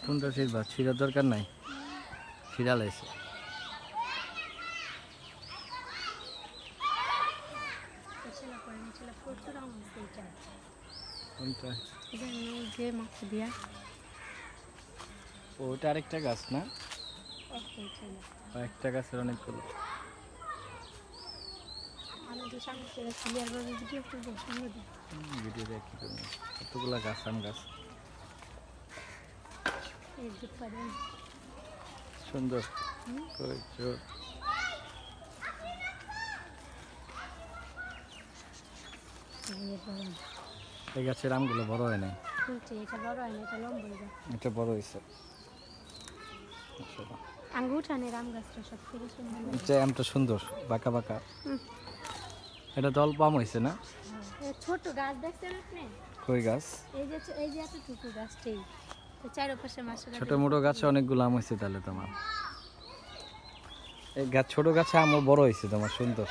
কোনটা ছিড়বা? ছিঁড়ার দরকার নাই, ছিঁড়া লাইছে। কোনটা? ওটা আরেকটা গাছ না? একটা গাছের অনেকগুলো। ভিডিও দেখ কি করবো, কতগুলা গাছ, আম গাছ সুন্দর। এই গাছের আমগুলো বড় হয় নাই, এটা বড় হয়েছে। আমটা সুন্দর, বাঁকা বাঁকা। এটা তো অল্প আম হয়েছে না? ছোট গাছ দেখছেন আপনি? কই গাছ? এই যে এতটুকু গাছটাই, চারপাশে মাসে ছোট মোটো গাছে অনেকগুলো আম হয়েছে তাহলে তোমার। এই গাছ, ছোট গাছে আমও বড় হয়েছে তোমার, সুন্দর।